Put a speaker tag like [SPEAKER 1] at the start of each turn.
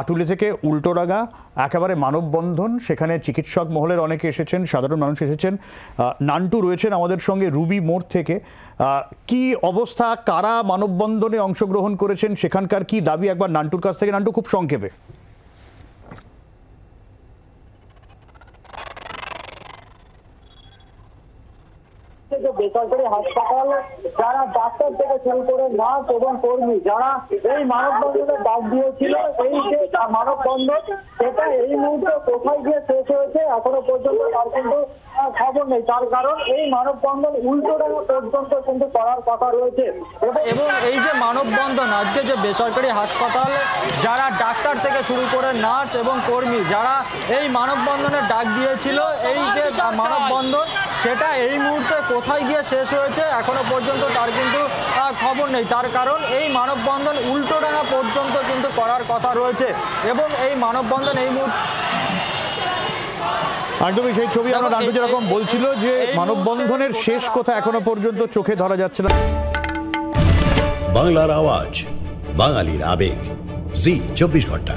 [SPEAKER 1] আটুলি থেকে উল্টোডাঙ্গা একেবারে মানববন্ধন, সেখানে চিকিৎসক মহলের অনেকে এসেছেন, সাধারণ মানুষ এসেছেন। নান্টু রয়েছেন আমাদের সঙ্গে রুবি মোড় থেকে। কি অবস্থা, কারা মানববন্ধনে অংশগ্রহণ করেছেন, সেখানকার কি দাবি, একবার নান্টুর কাছ থেকে। নান্টু, খুব সংক্ষেপে।
[SPEAKER 2] বেসরকারি হাসপাতাল যারা ডাক্তার থেকে শুরু করে নার্স এবং কর্মী যারা এই মানববন্ধনের ডাক দিয়েছিল, এই যে মানববন্ধন সেটা এই মুহূর্তে কোথায় গিয়ে শেষ হয়েছে এখনো পর্যন্ত তার কিন্তু খবর নেই। তার কারণ এই মানববন্ধন উল্টোডাঙ্গা পর্যন্ত কিন্তু করার কথা রয়েছে।
[SPEAKER 3] এবং এই যে মানববন্ধন আজকে যে বেসরকারি হাসপাতাল যারা ডাক্তার থেকে শুরু করে নার্স এবং কর্মী যারা এই মানববন্ধনের ডাক দিয়েছিল, এই যে মানববন্ধন সেটা এই মুহূর্তে কোথায় গিয়ে শেষ হয়েছে এখনো পর্যন্ত তার কিন্তু খবর নেই। তার কারণ এই মানববন্ধন উল্টোডাঙ্গা পর্যন্ত কিন্তু করার কথা রয়েছে এবং এই মানববন্ধন এই মুহূর্তে
[SPEAKER 1] একদমই সেই ছবি আমরা নান্টু যেরকম বলছিল যে মানববন্ধনের শেষ কথা এখনো পর্যন্ত চোখে ধরা যাচ্ছে না।
[SPEAKER 4] বাংলার আওয়াজ, বাঙালির আবেগ, জি 24 ঘন্টা।